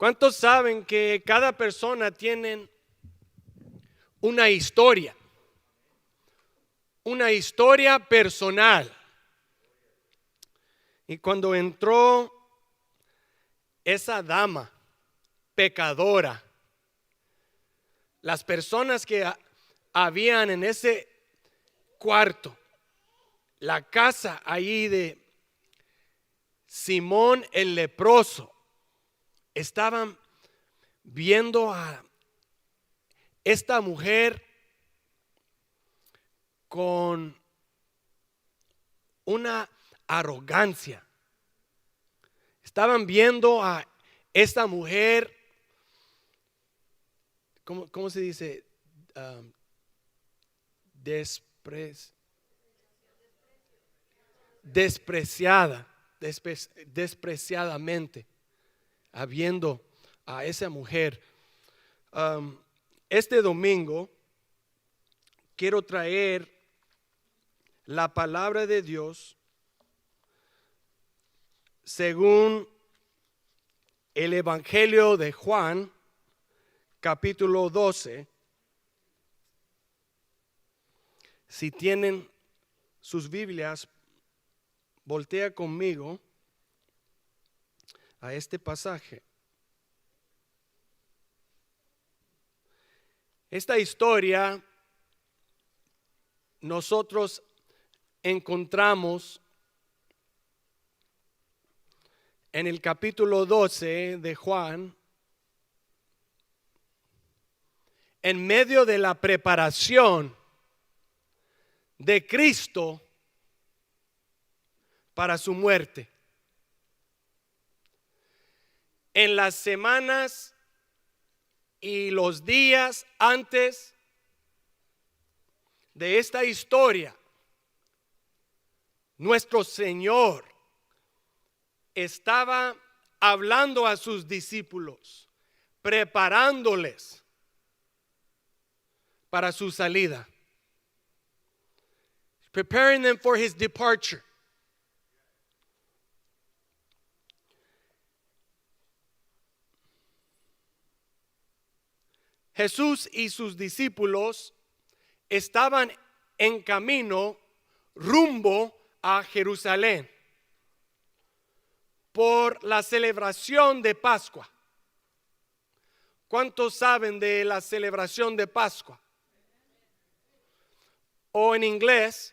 ¿Cuántos saben que cada persona tiene una historia? Una historia personal. Y cuando entró esa dama pecadora, las personas que habían en ese cuarto, la casa allí de Simón el leproso, estaban viendo a esta mujer con una arrogancia. Estaban viendo a esta mujer, ¿cómo se dice? Despreciadamente, habiendo a esa mujer. Este domingo quiero traer la palabra de Dios según el Evangelio de Juan, capítulo 12. Si tienen sus Biblias, voltea conmigo a este pasaje. Esta historia nosotros encontramos en el capítulo 12 de Juan, en medio de la preparación de Cristo para su muerte. En las semanas y los días antes de esta historia, nuestro Señor estaba hablando a sus discípulos, preparándoles para su salida, preparing them for his departure. Jesús y sus discípulos estaban en camino rumbo a Jerusalén por la celebración de Pascua. ¿Cuántos saben de la celebración de Pascua? O en inglés,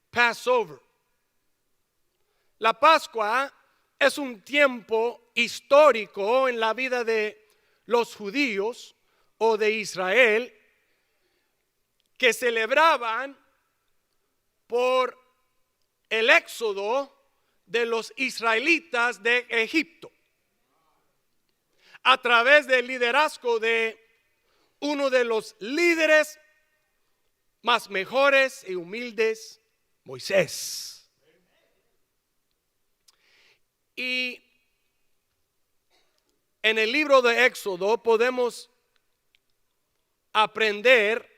Passover. La Pascua es un tiempo histórico en la vida de los judíos o de Israel que celebraban por el éxodo de los israelitas de Egipto a través del liderazgo de uno de los líderes más mejores y humildes, Moisés. Y en el libro de Éxodo podemos aprender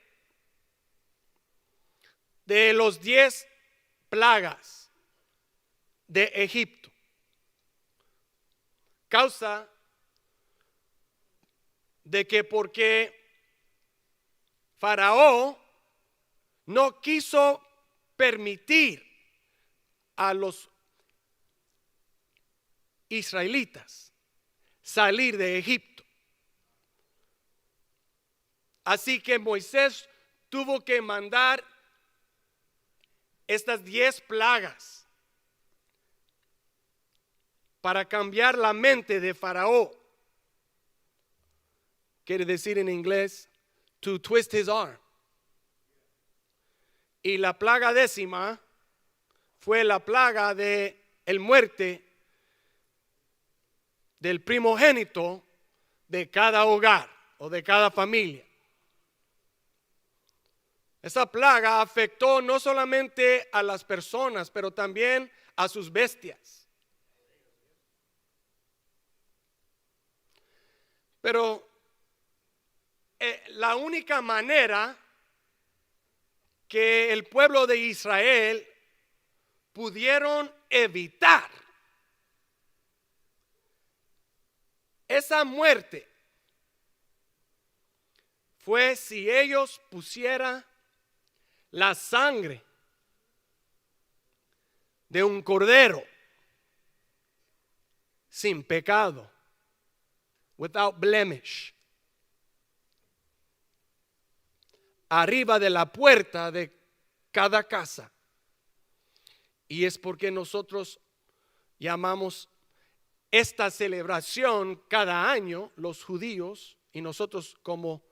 de los 10 plagas de Egipto. Causa de que porque Faraón no quiso permitir a los israelitas salir de Egipto. Así que Moisés tuvo que mandar estas 10 plagas para cambiar la mente de Faraón. Quiere decir en inglés, to twist his arm. Y la plaga 10ª fue la plaga de el muerte del primogénito de cada hogar o de cada familia. Esa plaga afectó no solamente a las personas, pero también a sus bestias. Pero la única manera que el pueblo de Israel pudieron evitar esa muerte fue si ellos pusieran la sangre de un cordero sin pecado, without blemish, arriba de la puerta de cada casa. Y es porque nosotros llamamos esta celebración cada año, los judíos y nosotros como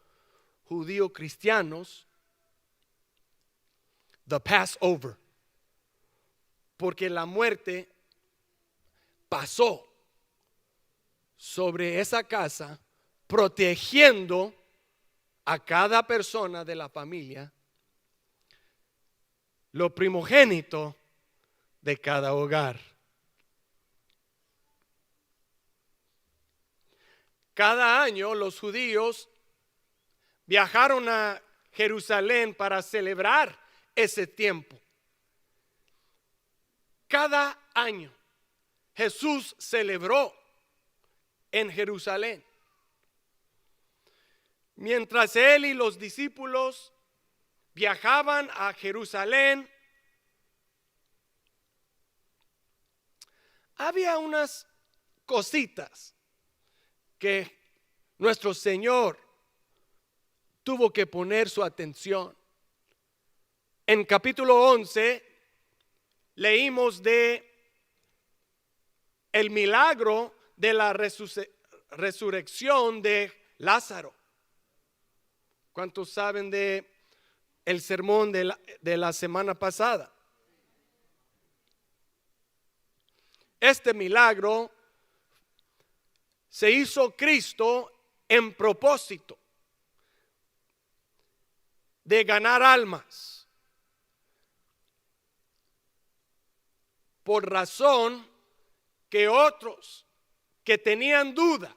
judíos cristianos, the Passover, porque la muerte pasó sobre esa casa, protegiendo a cada persona de la familia, lo primogénito de cada hogar. Cada año los judíos viajaron a Jerusalén para celebrar ese tiempo. Cada año Jesús celebró en Jerusalén. Mientras él y los discípulos viajaban a Jerusalén, había unas cositas que nuestro Señor tuvo que poner su atención. En capítulo 11 leímos de el milagro de la resurrección de Lázaro. ¿Cuántos saben de el sermón de la semana pasada? Este milagro se hizo Cristo en propósito de ganar almas, por razón que otros que tenían duda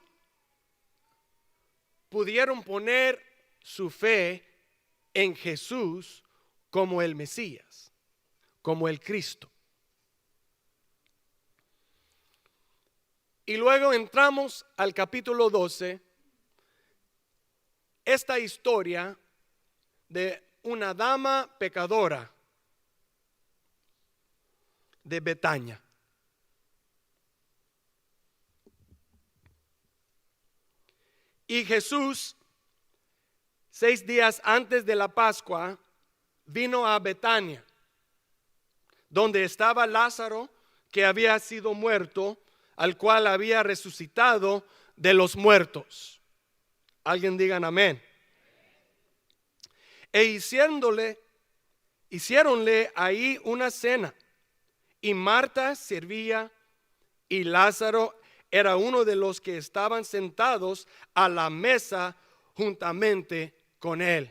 pudieron poner su fe en Jesús como el Mesías, como el Cristo. Y luego entramos al capítulo 12, esta historia de una dama pecadora de Betania. Y Jesús, 6 días antes de la Pascua, vino a Betania, donde estaba Lázaro, que había sido muerto, al cual había resucitado de los muertos. Alguien digan amén. E hiciéronle ahí una cena, y Marta servía, y Lázaro era uno de los que estaban sentados a la mesa juntamente con él.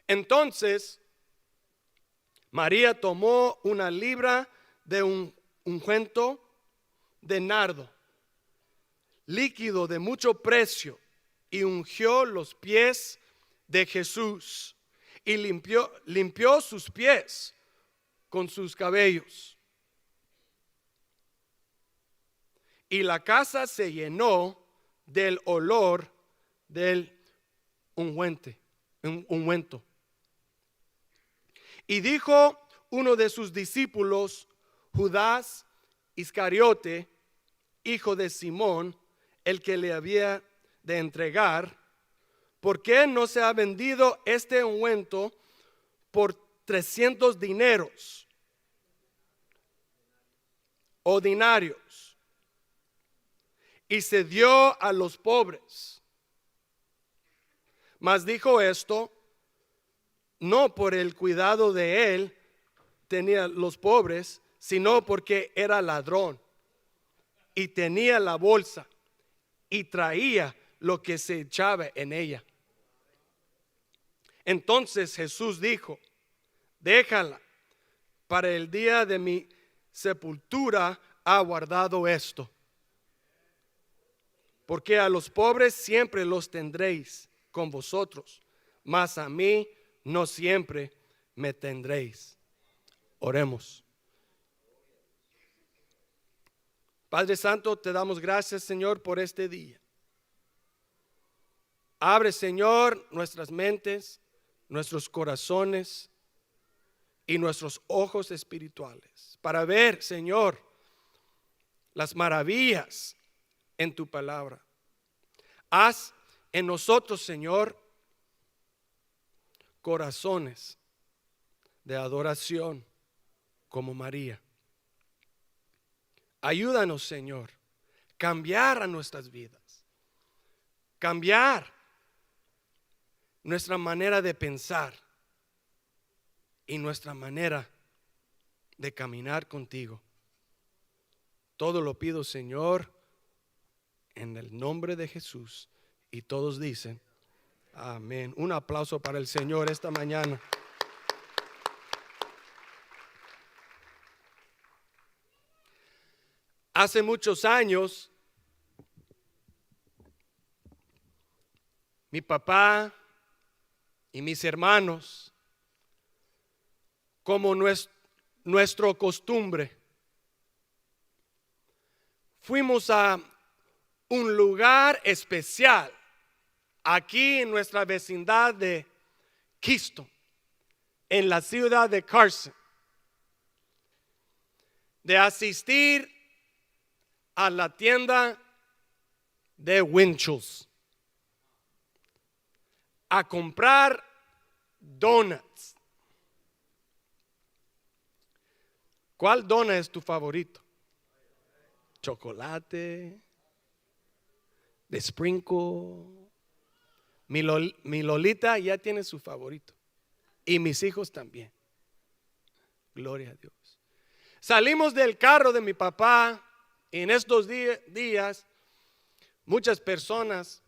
Entonces María tomó una libra de un ungüento de nardo, líquido de mucho precio, y ungió los pies de Jesús y limpió sus pies con sus cabellos. Y la casa se llenó del olor del ungüento. Y dijo uno de sus discípulos, Judas Iscariote, hijo de Simón, el que le había de entregar: ¿por qué no se ha vendido este ungüento por 300 dineros o dinarios, y se dio a los pobres? Mas dijo esto no por el cuidado de él tenía los pobres, sino porque era ladrón y tenía la bolsa y traía lo que se echaba en ella. Entonces Jesús dijo: déjala, para el día de mi sepultura ha guardado esto. Porque a los pobres siempre los tendréis con vosotros, mas a mí no siempre me tendréis. Oremos. Padre Santo, te damos gracias, Señor, por este día. Abre, Señor, nuestras mentes, nuestros corazones y nuestros ojos espirituales para ver, Señor, las maravillas en tu palabra. Haz en nosotros, Señor, corazones de adoración como María. Ayúdanos, Señor, cambiar a nuestras vidas, cambiar nuestra manera de pensar y nuestra manera de caminar contigo. Todo lo pido, Señor, en el nombre de Jesús. Y todos dicen, amén. Un aplauso para el Señor esta mañana. Hace muchos años, mi papá y mis hermanos, como nuestro costumbre, fuimos a un lugar especial aquí en nuestra vecindad de Keystone, en la ciudad de Carson, de asistir a la tienda de Winchell's a comprar donuts. ¿Cuál donut es tu favorito? Chocolate, de sprinkle. Mi Lolita ya tiene su favorito. Y mis hijos también. Gloria a Dios. Salimos del carro de mi papá. Y en estos días, muchas personas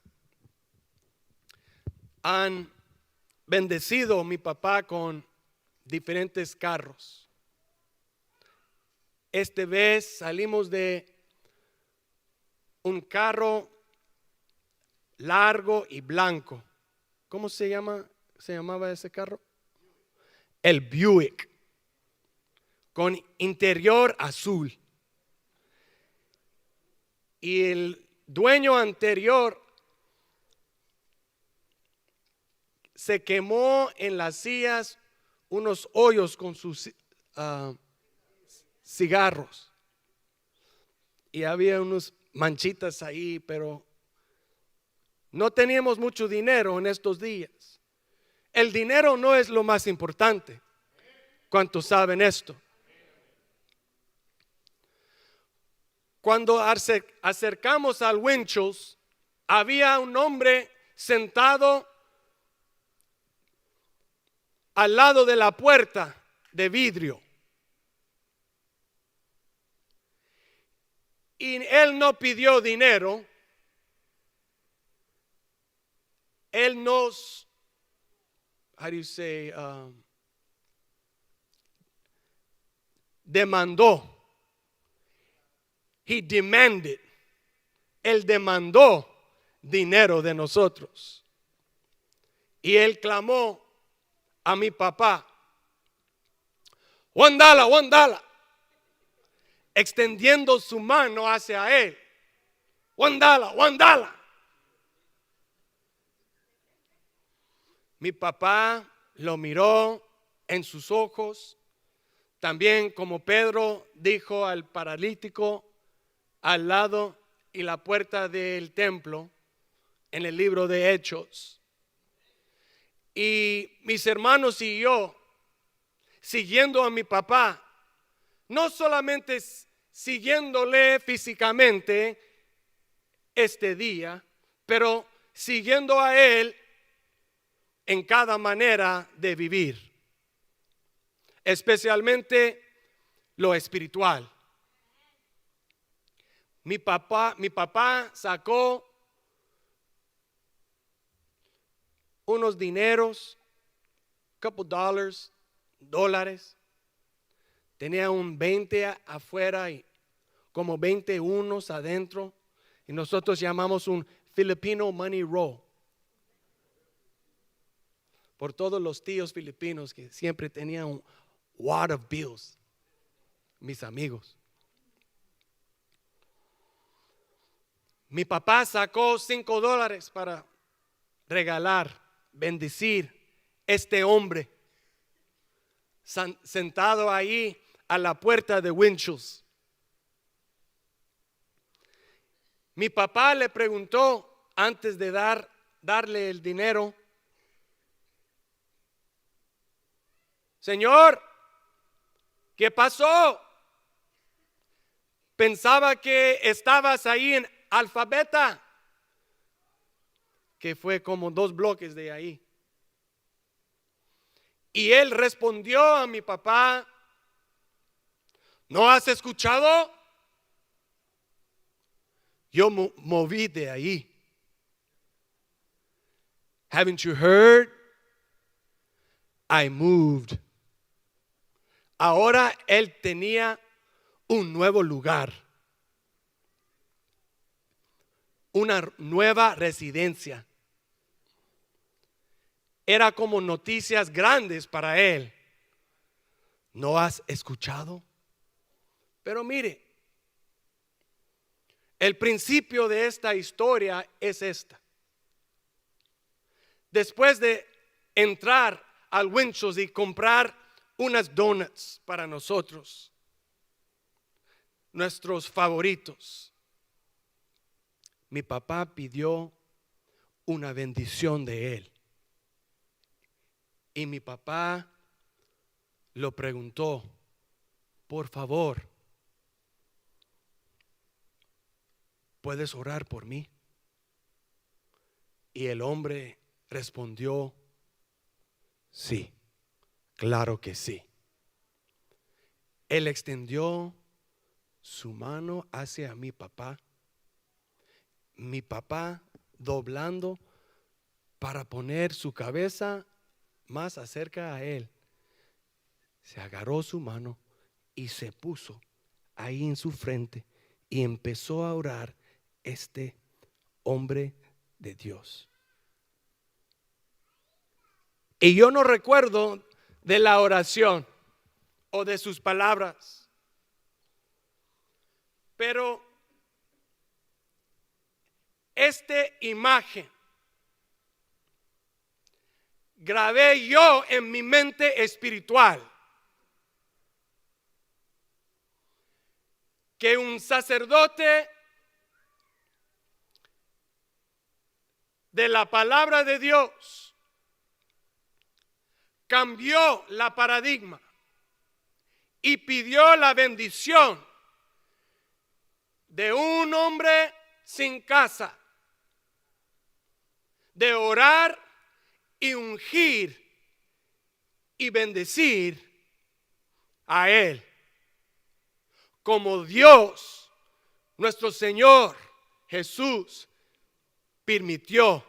han bendecido a mi papá con diferentes carros. Esta vez salimos de un carro largo y blanco. ¿Cómo se llamaba ese carro? El Buick, con interior azul. Y el dueño anterior se quemó en las sillas unos hoyos con sus cigarros. Y había unas manchitas ahí, pero no teníamos mucho dinero en estos días. El dinero no es lo más importante. ¿Cuántos saben esto? Cuando acercamos al Winchell's, había un hombre sentado al lado de la puerta de vidrio. Y él no pidió dinero. Él nos, demandó. He demanded. Él demandó dinero de nosotros. Y él clamó a mi papá, $1, extendiendo su mano hacia él. $1. Mi papá lo miró en sus ojos, también como Pedro dijo al paralítico al lado y la puerta del templo en el libro de Hechos. Y mis hermanos y yo, siguiendo a mi papá, no solamente siguiéndole físicamente este día, pero siguiendo a él en cada manera de vivir, especialmente lo espiritual. Mi papá sacó unos dineros, couple dólares. Tenía un 20 afuera y como 21 adentro. Y nosotros llamamos un Filipino money roll. Por todos los tíos filipinos que siempre tenían un wad of bills. Mis amigos. Mi papá sacó $5 para regalar, bendecir este hombre sentado ahí a la puerta de Winchell's. Mi papá le preguntó antes de darle el dinero: Señor, ¿qué pasó? Pensaba que estabas ahí en Alfabeta, que fue como 2 bloques de ahí. Y él respondió a mi papá: ¿no has escuchado? Yo moví de ahí. Haven't you heard? I moved. Ahora él tenía un nuevo lugar, una nueva residencia. Era como noticias grandes para él. ¿No has escuchado? Pero mire, el principio de esta historia es esta. Después de entrar al Winchell's y comprar unas donuts para nosotros, nuestros favoritos, mi papá pidió una bendición de él. Y mi papá lo preguntó: por favor, ¿puedes orar por mí? Y el hombre respondió: sí, claro que sí. Él extendió su mano hacia mi papá. Mi papá, doblando para poner su cabeza más acerca a él, se agarró su mano y se puso ahí en su frente y empezó a orar este hombre de Dios. Y yo no recuerdo de la oración o de sus palabras, pero esta imagen grabé yo en mi mente espiritual, que un sacerdote de la palabra de Dios cambió la paradigma y pidió la bendición de un hombre sin casa, de orar y ungir y bendecir a él, como Dios, nuestro Señor Jesús, permitió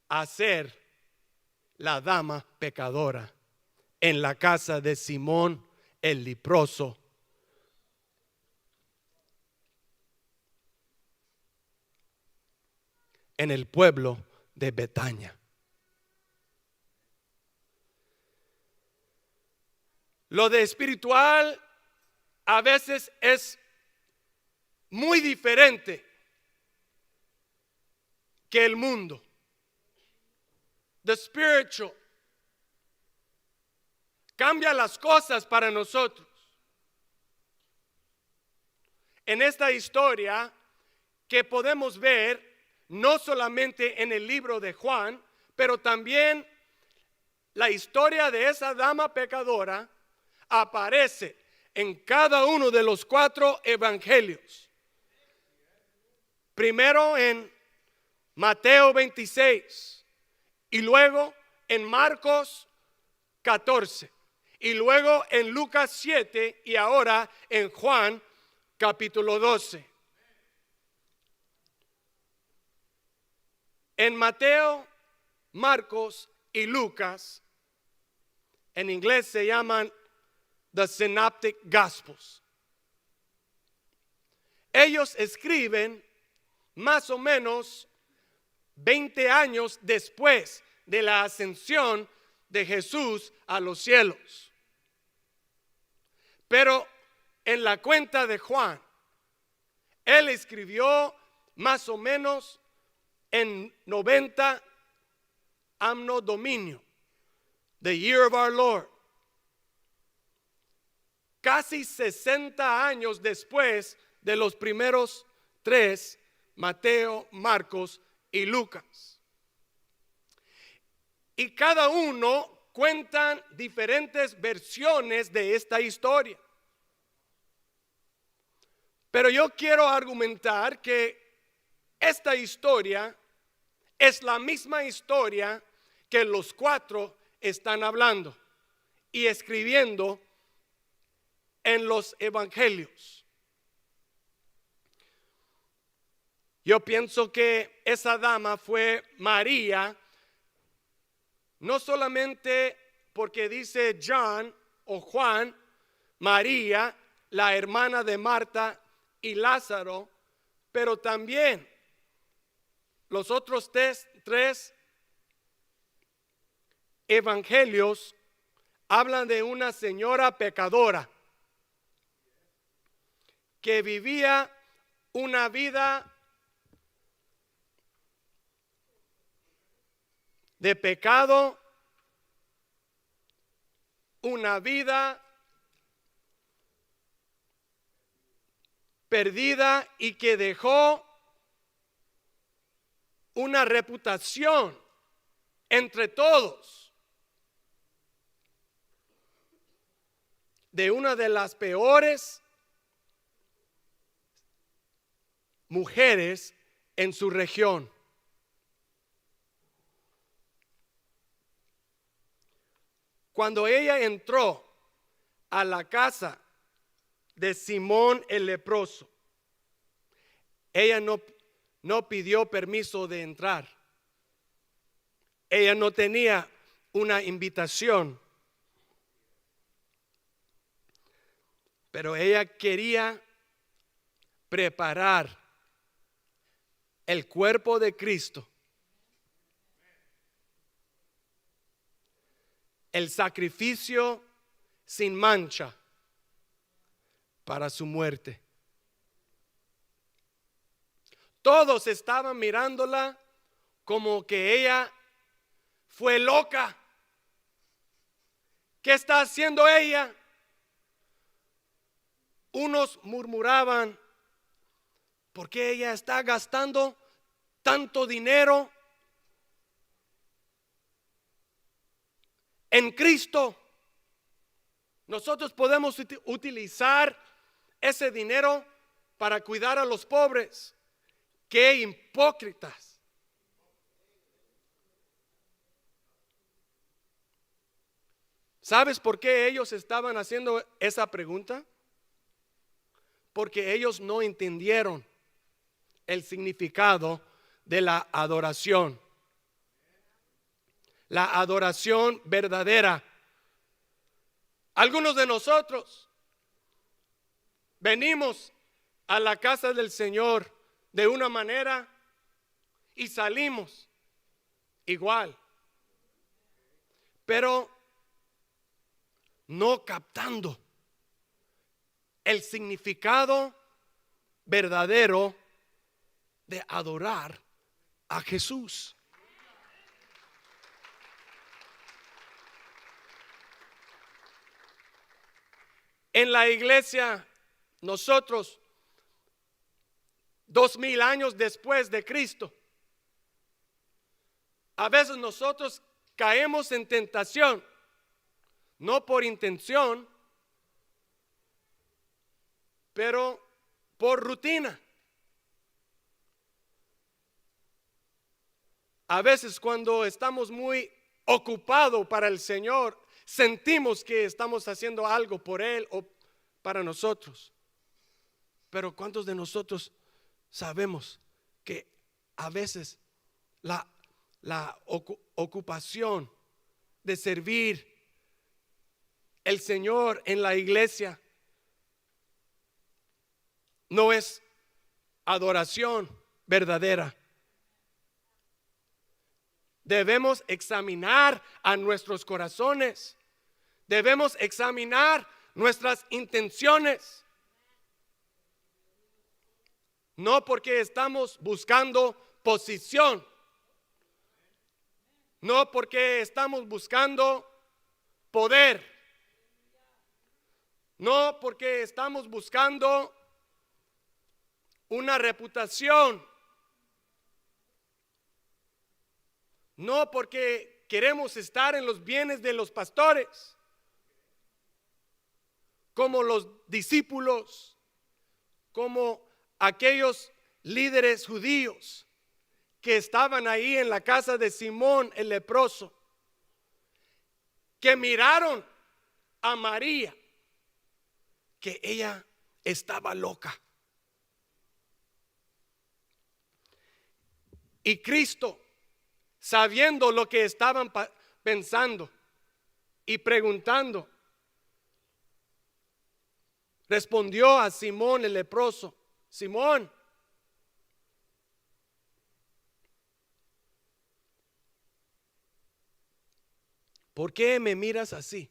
hacer la dama pecadora en la casa de Simón el leproso. En el pueblo de Betania. Lo de espiritual a veces es muy diferente que el mundo. The spiritual cambia las cosas para nosotros. En esta historia que podemos ver no solamente en el libro de Juan, pero también la historia de esa dama pecadora aparece en cada uno de los 4 evangelios. Primero en Mateo 26 y luego en Marcos 14 y luego en Lucas 7 y ahora en Juan capítulo 12. En Mateo, Marcos y Lucas, en inglés se llaman the Synoptic Gospels. Ellos escriben más o menos 20 años después de la ascensión de Jesús a los cielos. Pero en la cuenta de Juan, él escribió más o menos en 90 Anno Dominio, the year of our Lord. Casi 60 años después de los primeros tres, Mateo, Marcos y Lucas. Y cada uno cuentan diferentes versiones de esta historia. Pero yo quiero argumentar que esta historia es la misma historia que los cuatro están hablando y escribiendo en los evangelios. Yo pienso que esa dama fue María, no solamente porque dice John o Juan, María, la hermana de Marta y Lázaro, pero también los otros tres evangelios hablan de una señora pecadora que vivía una vida de pecado, una vida perdida y que dejó una reputación entre todos de una de las peores mujeres en su región. Cuando ella entró a la casa de Simón el leproso, ella no pidió permiso de entrar. Ella no tenía una invitación, pero ella quería preparar el cuerpo de Cristo, el sacrificio sin mancha para su muerte. Todos estaban mirándola como que ella fue loca. ¿Qué está haciendo ella? Unos murmuraban, ¿por qué ella está gastando tanto dinero en Cristo? Nosotros podemos utilizar ese dinero para cuidar a los pobres. ¡Qué hipócritas! ¿Sabes por qué ellos estaban haciendo esa pregunta? Porque ellos no entendieron el significado de la adoración. La adoración verdadera. Algunos de nosotros venimos a la casa del Señor de una manera y salimos igual, pero no captando el significado verdadero de adorar a Jesús. En la iglesia, nosotros 2000 años después de Cristo, a veces nosotros caemos en tentación, no por intención, pero por rutina. A veces cuando estamos muy ocupados para el Señor, sentimos que estamos haciendo algo por Él o para nosotros. Pero ¿cuántos de nosotros sabemos que a veces la ocupación de servir el Señor en la iglesia no es adoración verdadera? Debemos examinar a nuestros corazones. Debemos examinar nuestras intenciones. No porque estamos buscando posición. No porque estamos buscando poder. No porque estamos buscando una reputación. No porque queremos estar en los bienes de los pastores, como los discípulos, como aquellos líderes judíos que estaban ahí en la casa de Simón el leproso, que miraron a María, que ella estaba loca. Y Cristo, sabiendo lo que estaban pensando y preguntando, respondió a Simón el leproso: Simón, ¿por qué me miras así?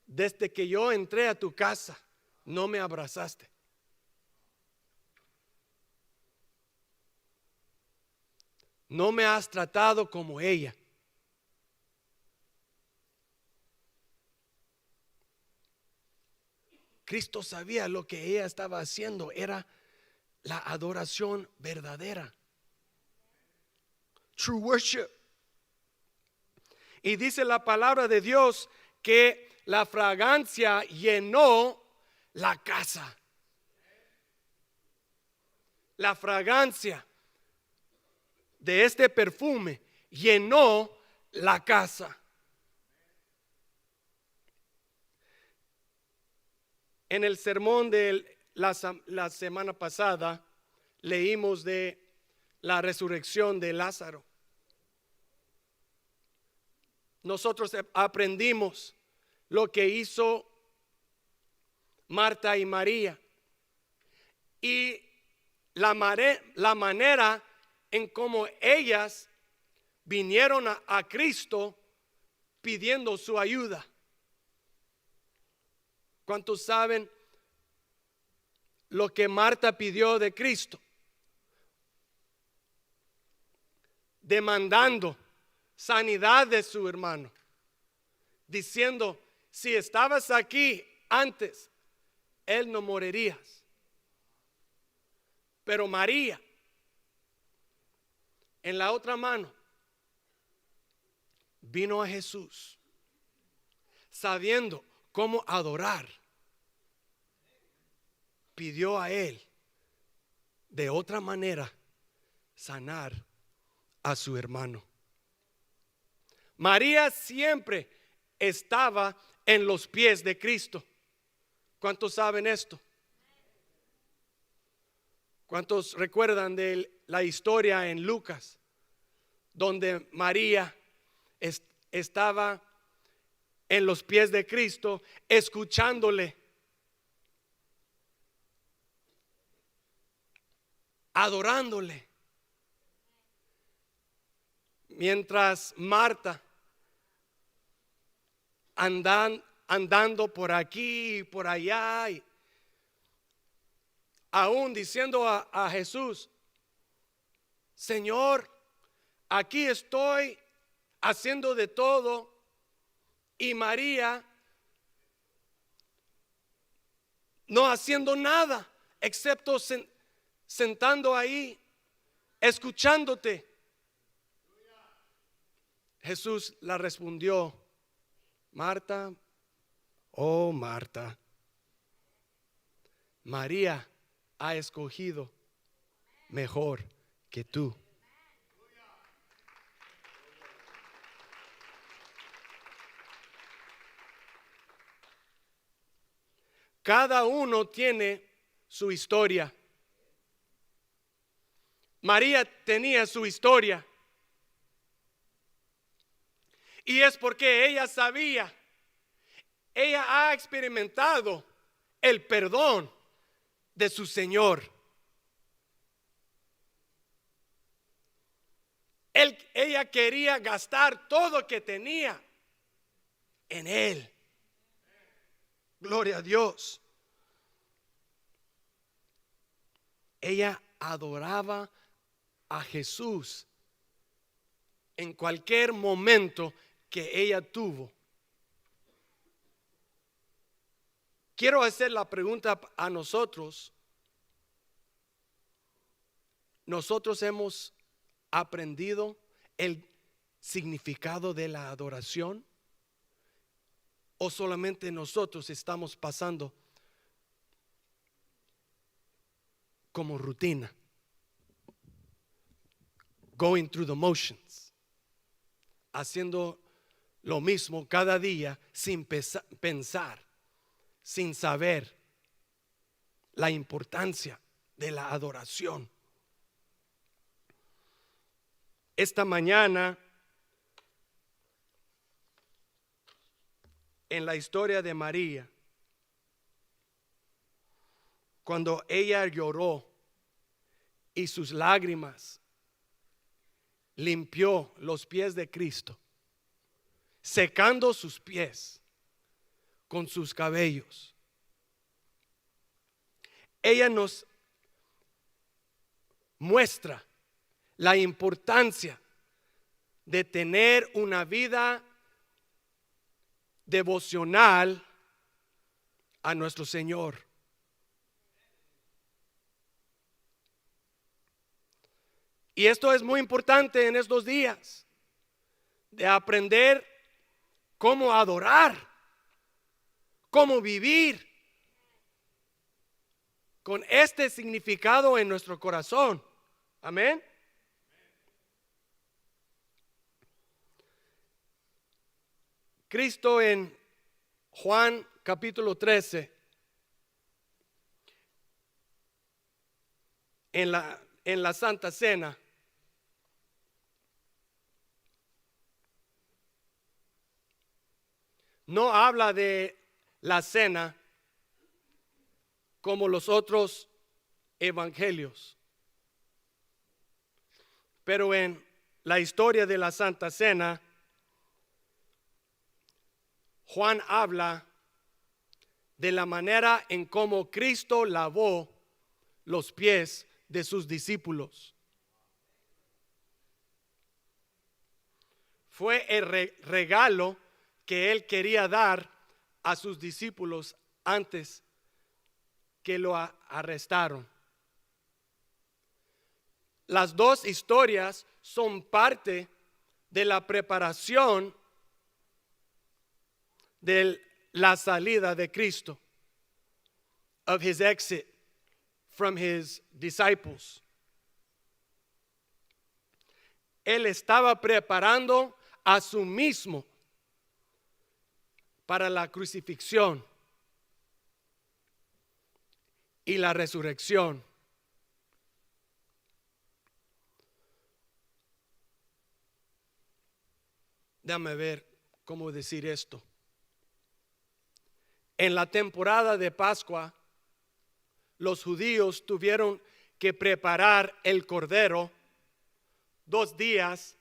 Desde que yo entré a tu casa, no me abrazaste. No me has tratado como ella. Cristo sabía lo que ella estaba haciendo era la adoración verdadera. True worship. Y dice la palabra de Dios que la fragancia llenó la casa. La fragancia de este perfume llenó la casa. En el sermón de la semana pasada leímos de la resurrección de Lázaro. Nosotros aprendimos lo que hizo Marta y María y la manera en cómo ellas vinieron a Cristo pidiendo su ayuda. ¿Cuántos saben lo que Marta pidió de Cristo? Demandando sanidad de su hermano, diciendo: si estabas aquí antes, él no morirías. Pero María, en la otra mano, vino a Jesús, sabiendo cómo adorar, pidió a él de otra manera sanar a su hermano. María siempre estaba en los pies de Cristo. ¿Cuántos saben esto? ¿Cuántos recuerdan de la historia en Lucas, donde María estaba en los pies de Cristo, escuchándole, adorándole, mientras Marta andando por aquí y por allá, y aún diciendo a Jesús: Señor, aquí estoy haciendo de todo. Y María no haciendo nada, excepto sentando ahí, escuchándote. Jesús la respondió: Marta, oh Marta, María ha escogido mejor que tú. Cada uno tiene su historia. María tenía su historia. Y es porque ella sabía, ella ha experimentado el perdón de su Señor. Ella quería gastar todo que tenía en Él. Gloria a Dios. ella adoraba a Jesús en cualquier momento que ella tuvo. Quiero hacer la pregunta a nosotros. ¿Nosotros hemos aprendido el significado de la adoración? ¿O solamente nosotros estamos pasando como rutina? Going through the motions. Haciendo lo mismo cada día sin pensar, sin saber la importancia de la adoración. Esta mañana, en la historia de María, cuando ella lloró y sus lágrimas limpió los pies de Cristo, secando sus pies con sus cabellos, ella nos muestra la importancia de tener una vida devocional a nuestro Señor. Y esto es muy importante en estos días, de aprender cómo adorar, cómo vivir con este significado en nuestro corazón. Amén. Cristo en Juan capítulo 13, en la Santa Cena, no habla de la cena como los otros evangelios, pero en la historia de la Santa Cena, Juan habla de la manera en cómo Cristo lavó los pies de sus discípulos. Fue el regalo que él quería dar a sus discípulos antes que lo arrestaron. Las dos historias son parte de la preparación de la salida de Cristo, of his exit from his disciples. Él estaba preparando a sí mismo para la crucifixión y la resurrección. Déjame ver cómo decir esto. En la temporada de Pascua, los judíos tuvieron que preparar el cordero 2 días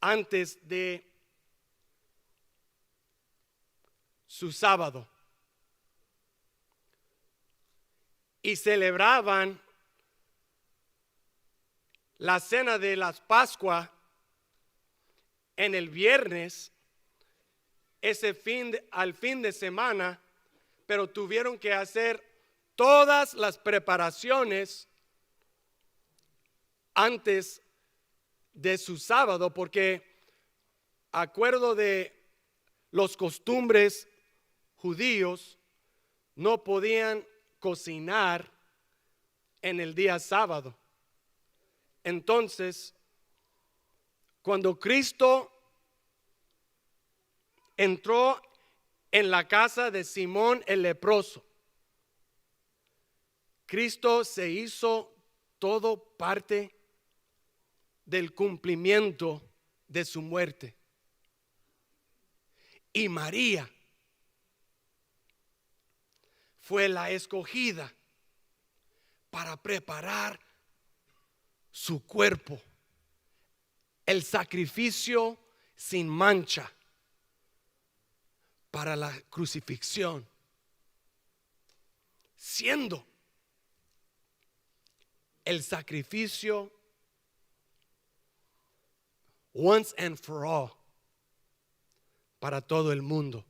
antes de su sábado, y celebraban la cena de las Pascuas en el viernes, al fin de semana, pero tuvieron que hacer todas las preparaciones antes de su sábado, porque acuerdo de los costumbres judíos, no podían cocinar en el día sábado. Entonces, cuando Cristo entró en la casa de Simón el leproso, Cristo se hizo todo parte del cumplimiento de su muerte. Y María fue la escogida para preparar su cuerpo, el sacrificio sin mancha para la crucifixión, siendo el sacrificio once and for all para todo el mundo.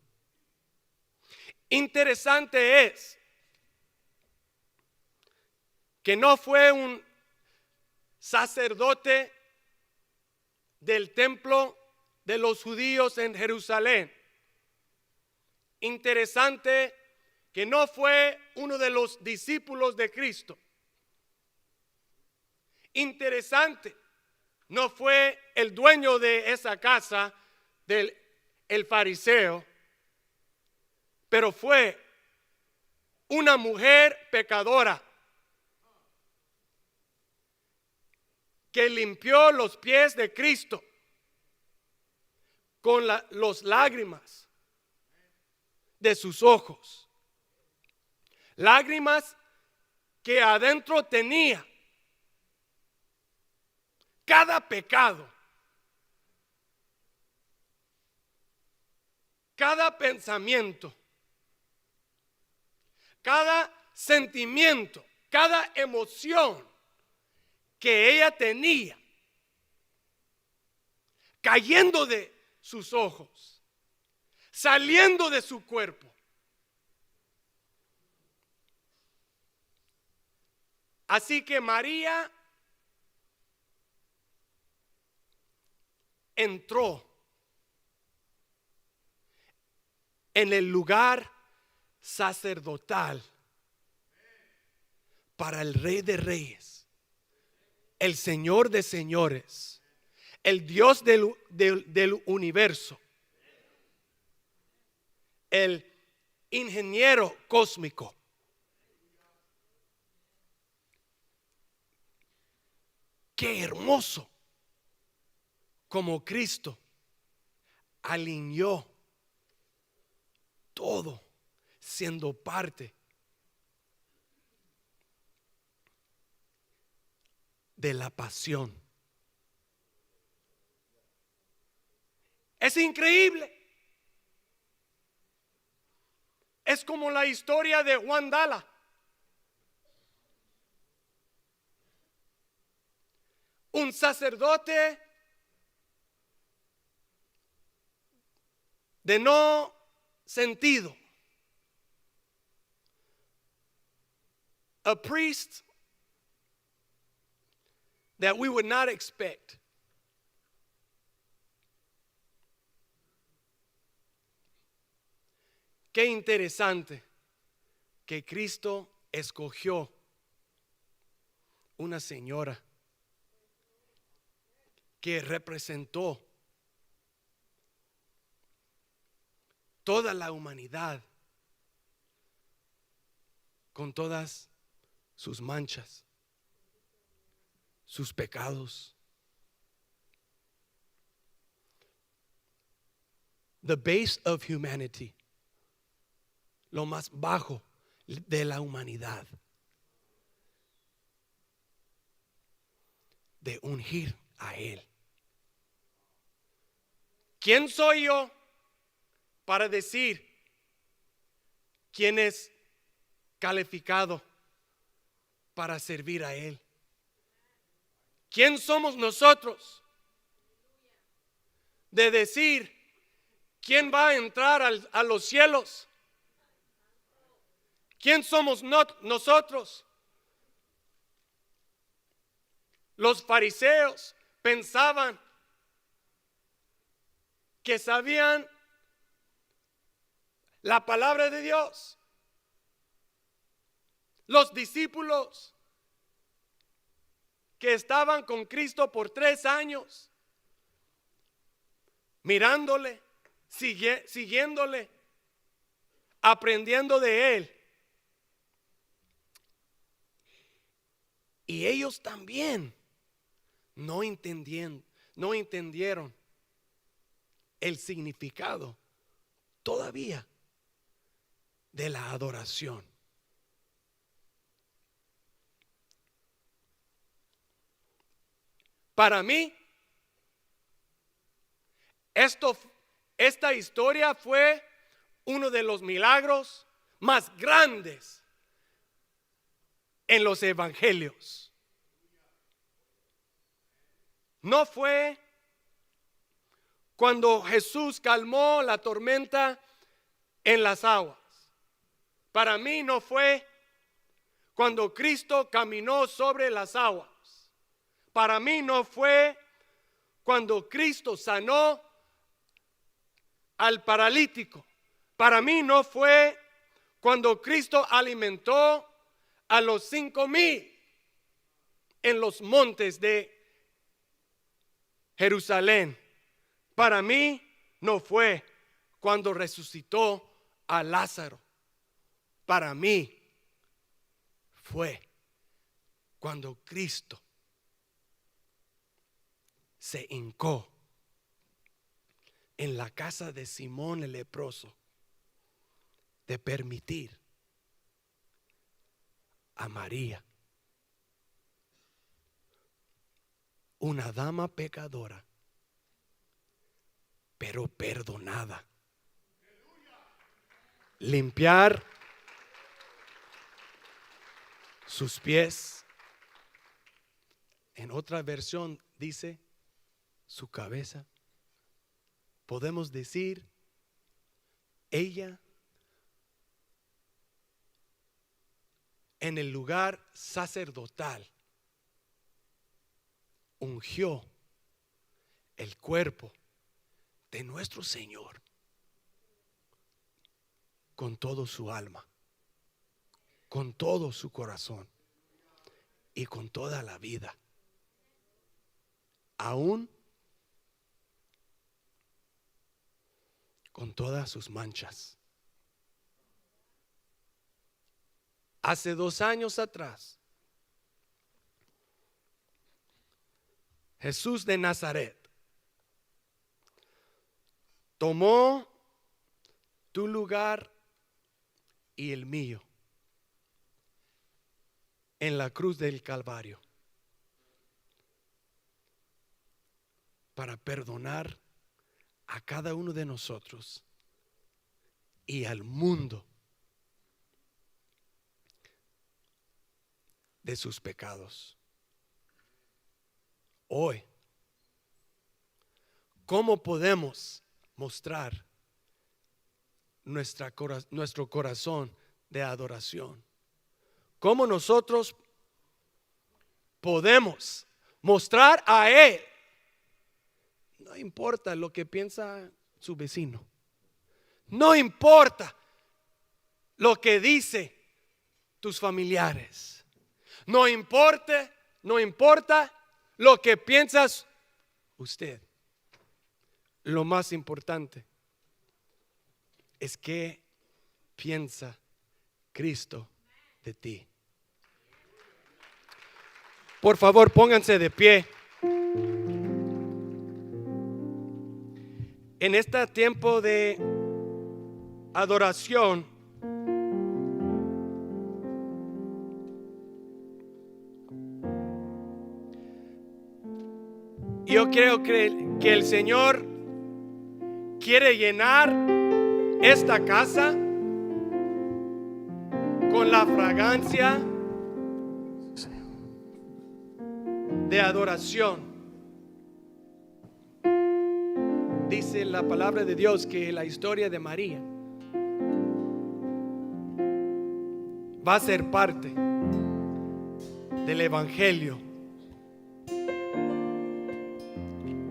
Interesante es que no fue un sacerdote del templo de los judíos en Jerusalén. Interesante que no fue uno de los discípulos de Cristo. Interesante, no fue el dueño de esa casa, el fariseo, pero fue una mujer pecadora que limpió los pies de Cristo con las lágrimas de sus ojos. Lágrimas que adentro tenía cada pecado, cada pensamiento, cada sentimiento, cada emoción que ella tenía cayendo de sus ojos, saliendo de su cuerpo. Así que María entró en el lugar sacerdotal para el Rey de Reyes, el Señor de Señores, el Dios del universo, el ingeniero cósmico. Qué hermoso como Cristo alineó todo siendo parte de la pasión. Es increíble. Es como la historia de Juan Dala. Un sacerdote de no sentido. A priest that we would not expect. Qué interesante que Cristo escogió una señora que representó toda la humanidad con todas sus manchas, sus pecados. The base of humanity, lo más bajo de la humanidad, de ungir a Él. ¿Quién soy yo para decir quién es calificado para servir a Él? ¿Quién somos nosotros de decir quién va a entrar a los cielos? ¿Quién somos nosotros? Los fariseos pensaban que sabían la palabra de Dios. Los discípulos que estaban con Cristo por 3 años, mirándole, siguiéndole, aprendiendo de Él. Y ellos también no entendieron el significado todavía de la adoración. Para mí, esta historia fue uno de los milagros más grandes en los evangelios. No fue cuando Jesús calmó la tormenta en las aguas. Para mí no fue cuando Cristo caminó sobre las aguas. Para mí no fue cuando Cristo sanó al paralítico. Para mí no fue cuando Cristo alimentó a los 5,000 en los montes de Jerusalén. Para mí no fue cuando resucitó a Lázaro. Para mí fue cuando Cristo se hincó en la casa de Simón el leproso, de permitir a María, una dama pecadora, pero perdonada, limpiar sus pies. En otra versión dice su cabeza. Podemos decir, ella en el lugar sacerdotal ungió el cuerpo de nuestro Señor con todo su alma, con todo su corazón y con toda la vida, aún con todas sus manchas. Hace 2 años atrás, Jesús de Nazaret tomó tu lugar y el mío en la cruz del Calvario para perdonar a cada uno de nosotros y al mundo de sus pecados. Hoy, ¿cómo podemos mostrar nuestro corazón de adoración? ¿Cómo nosotros podemos mostrar a Él? No importa lo que piensa su vecino. No importa lo que dice tus familiares. No importa lo que piensas usted. Lo más importante es que piensa Cristo de ti. Por favor, pónganse de pie. En este tiempo de adoración, yo creo que el Señor quiere llenar esta casa con la fragancia de adoración. Dice la palabra de Dios que la historia de María va a ser parte del Evangelio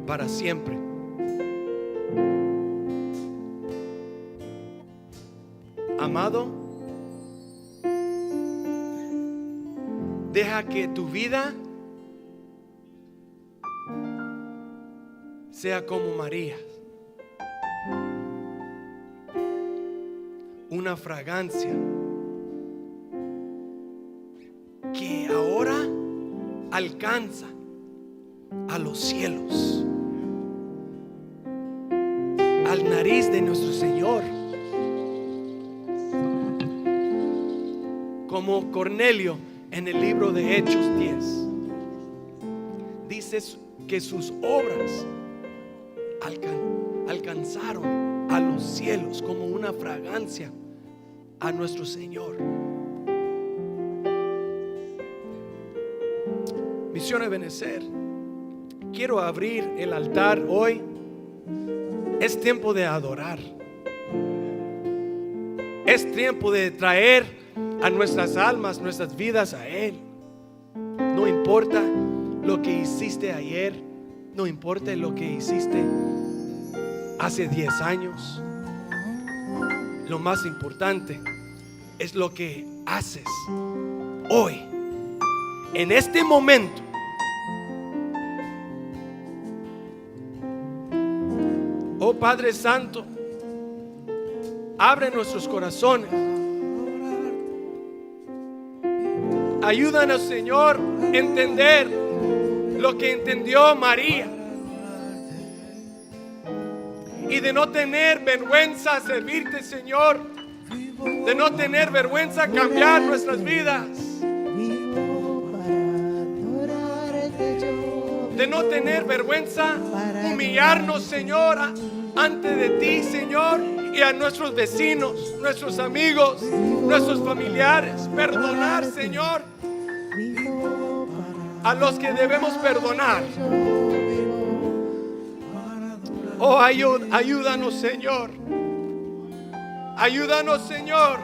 para siempre. Amado, deja que tu vida sea como María, una fragancia que ahora alcanza a los cielos, al nariz de nuestro Señor, como Cornelio en el libro de Hechos 10. Dice que sus obras alcanzaron a los cielos como una fragancia a nuestro Señor. Misión Ebenecer quiero abrir el altar hoy. Es tiempo de adorar. Es tiempo de traer a nuestras almas, nuestras vidas a Él. No importa lo que hiciste ayer, no importa lo que hiciste hace 10 años. Lo más importante es lo que haces hoy, en este momento. Oh Padre Santo, abre nuestros corazones. Ayúdanos, Señor, a entender lo que entendió María, y de no tener vergüenza a servirte, Señor. De no tener vergüenza a cambiar nuestras vidas. De no tener vergüenza humillarnos, Señor, ante de ti, Señor, y a nuestros vecinos, nuestros amigos, nuestros familiares. Perdonar, Señor, a los que debemos perdonar. Oh, ayúdanos, Señor. Ayúdanos, Señor,